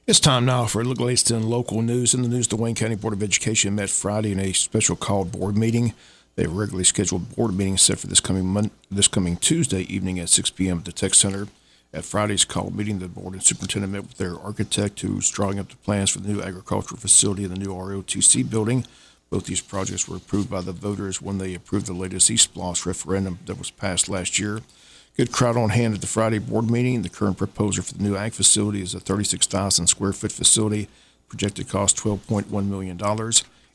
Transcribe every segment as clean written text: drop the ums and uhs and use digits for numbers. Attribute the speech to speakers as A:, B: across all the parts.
A: It's time now for a look at the latest in local news. In the news, the Wayne County Board of Education met Friday in a special called board meeting. They have a regularly scheduled board meeting set for this coming Tuesday evening at 6 p.m. at the Tech Center. At Friday's called meeting, the board and superintendent met with their architect who's drawing up the plans for the new agricultural facility and the new ROTC building. Both these projects were approved by the voters when they approved the latest East Bloss referendum that was passed last year. Good crowd on hand at the Friday board meeting. The current proposer for the new ag facility is a 36,000 square foot facility. Projected cost $12.1 million.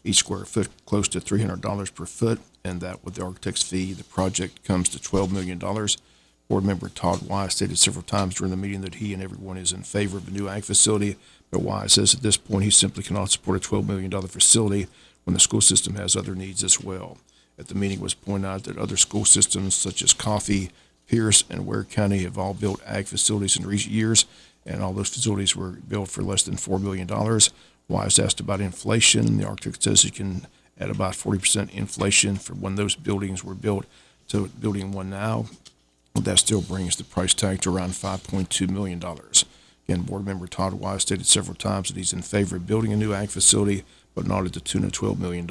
A: Each square foot close to $300 per foot, and that with the architect's fee, the project comes to $12 million. Board member Todd Wise stated several times during the meeting that he and everyone is in favor of the new ag facility, but Wise says at this point he simply cannot support a $12 million facility when the school system has other needs as well. At the meeting was pointed out that other school systems such as Coffee, Pierce, and Ware County have all built ag facilities in recent years, and all those facilities were built for less than $4 million. Wise asked about inflation. The architect says he can add about 40% inflation from when those buildings were built to building one now. That still brings the price tag to around $5.2 million. Again, board member Todd Wise stated several times that he's in favor of building a new ag facility, but not at the tune of $12 million.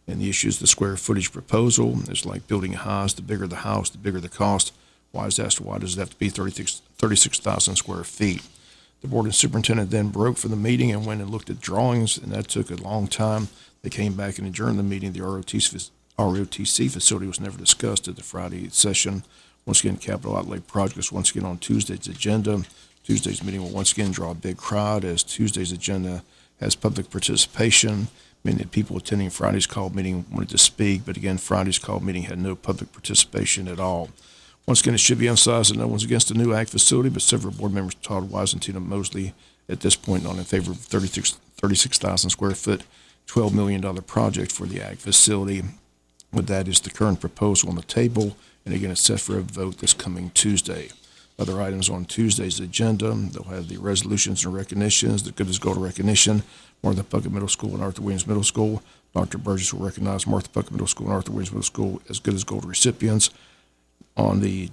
A: And the issue is the square footage proposal. It's like building a house. The bigger the house, the bigger the cost. Wise asked, why does it have to be 36,000 square feet? The board and superintendent then broke for the meeting and went and looked at drawings, and that took a long time. They came back and adjourned the meeting. The ROTC facility was never discussed at the Friday session. Once again, capital outlay projects once again on Tuesday's agenda. Tuesday's meeting will once again draw a big crowd as Tuesday's agenda has public participation. Many of the people attending Friday's call meeting wanted to speak, but again, Friday's call meeting had no public participation at all. Once again, it should be emphasized that no one's against the new ag facility, but several board members, Todd Wise and Tina Mosley, at this point not in favor of 36,000 square foot, $12 million project for the ag facility. But that is the current proposal on the table, and again, it's set for a vote this coming Tuesday. Other items on Tuesday's agenda, they'll have the resolutions and recognitions, the Good as Gold recognition, Martha Puckett Middle School and Arthur Williams Middle School. Dr. Burgess will recognize Martha Puckett Middle School and Arthur Williams Middle School as Good as Gold recipients. On the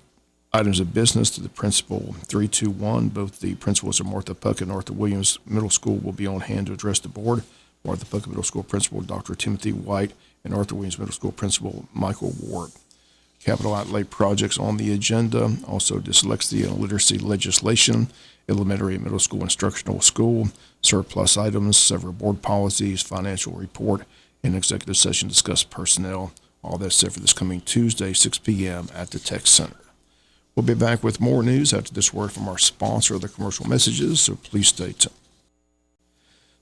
A: items of business to the principal 321, both the principals of Martha Puckett and Arthur Williams Middle School will be on hand to address the board. Martha Puckett Middle School Principal Dr. Timothy White and Arthur Williams Middle School Principal Michael Ward. Capital outlay projects on the agenda, also dyslexia and literacy legislation, elementary and middle school instructional school, surplus items, several board policies, financial report, and executive session discuss personnel. All that's set for this coming Tuesday, 6 p.m. at the Tech Center. We'll be back with more news after this word from our sponsor of the commercial messages, so please stay tuned.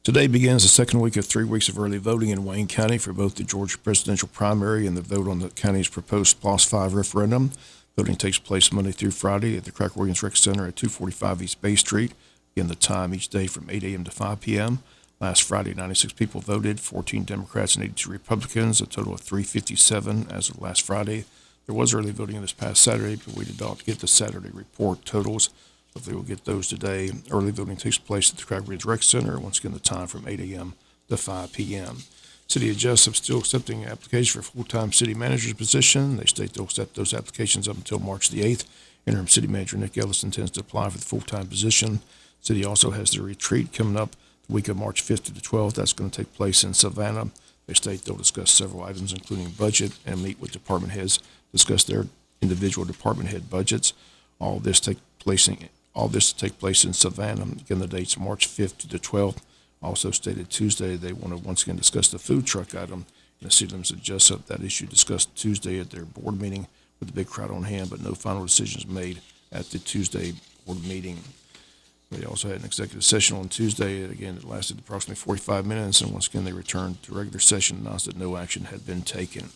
A: Today begins the second week of 3 weeks of early voting in Wayne County for both the Georgia presidential primary and the vote on the county's proposed Plus 5 referendum. Voting takes place Monday through Friday at the Cracker Williams Rec Center at 245 East Bay Street. Again, the time each day from 8 a.m. to 5 p.m. Last Friday, 96 people voted, 14 Democrats and 82 Republicans, a total of 357 as of last Friday. There was early voting this past Saturday, but we did not get the Saturday report totals. Hopefully we'll get those today. Early voting takes place at the Cracker Williams Rec Center, once again the time from 8 a.m. to 5 p.m. City of Jesup still accepting applications for full-time city manager's position. They state they'll accept those applications up until March the 8th. Interim city manager Nick Ellis intends to apply for the full-time position. City also has their retreat coming up the week of March 5th to the 12th. That's going to take place in Savannah. They state they'll discuss several items, including budget, and meet with department heads, discuss their individual department head budgets. All this to take place in Savannah. Again, the date's March 5th to the 12th. Also stated Tuesday they want to once again discuss the food truck item in the city limits of Jesup. That issue discussed Tuesday at their board meeting with a big crowd on hand, but no final decisions made at the Tuesday board meeting. They also had an executive session on Tuesday. Again, it lasted approximately 45 minutes, and once again they returned to regular session and announced that no action had been taken.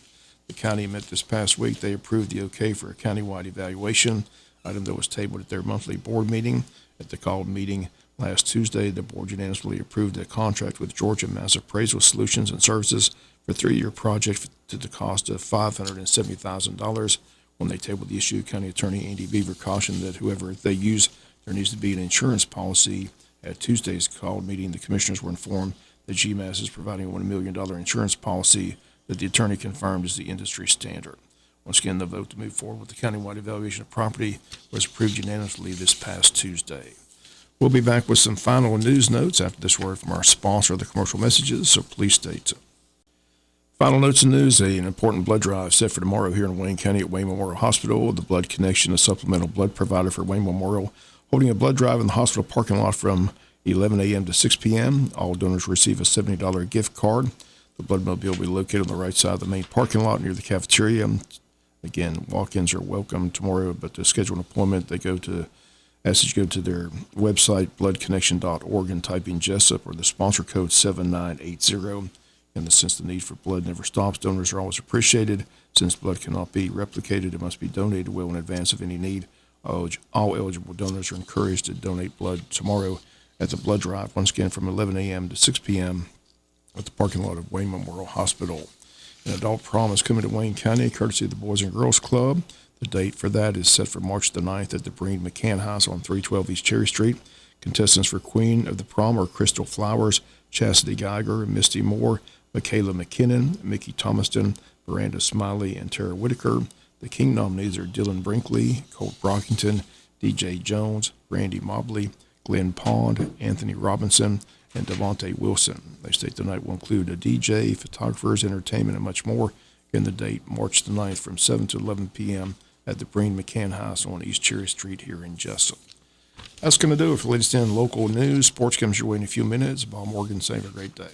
A: The county met this past week. They approved the okay for a countywide evaluation, item that was tabled at their monthly board meeting. At the called meeting last Tuesday, the board unanimously approved a contract with Georgia Mass Appraisal Solutions and Services for a 3-year project to the cost of $570,000. When they tabled the issue, County Attorney Andy Beaver cautioned that whoever they use, there needs to be an insurance policy. At Tuesday's called meeting, the commissioners were informed that GMAS is providing a $1 million insurance policy that the attorney confirmed is the industry standard. Once again, the vote to move forward with the countywide evaluation of property was approved unanimously this past Tuesday. We'll be back with some final news notes after this word from our sponsor of the commercial messages, so please stay tuned. Final notes and news, an important blood drive set for tomorrow here in Wayne County at Wayne Memorial Hospital. The Blood Connection, a supplemental blood provider for Wayne Memorial, holding a blood drive in the hospital parking lot from 11 a.m. to 6 p.m. All donors receive a $70 gift card. The blood mobile will be located on the right side of the main parking lot near the cafeteria. Again, walk-ins are welcome tomorrow, but to schedule an appointment, they go to their website, bloodconnection.org, and type in Jesup or the sponsor code 7980. And since the need for blood never stops, donors are always appreciated. Since blood cannot be replicated, it must be donated well in advance of any need. All eligible donors are encouraged to donate blood tomorrow at the blood drive, once again from 11 a.m. to 6 p.m. at the parking lot of Wayne Memorial Hospital. An adult prom is coming to Wayne County, courtesy of the Boys and Girls Club. The date for that is set for March the 9th at the Breen McCann House on 312 East Cherry Street. Contestants for Queen of the Prom are Crystal Flowers, Chastity Geiger, Misty Moore, Michaela McKinnon, Mickey Thomaston, Miranda Smiley, and Tara Whitaker. The King nominees are Dylan Brinkley, Colt Brockington, DJ Jones, Randy Mobley, Glenn Pond, Anthony Robinson, and Devontae Wilson. They state the night will include a DJ, photographers, entertainment, and much more. Again, the date, March the 9th from 7 to 11 p.m. at the Breen McCann House on East Cherry Street here in Jesup. That's going to do it for the latest in local news. Sports comes your way in a few minutes. Bob Morgan saying have a great day.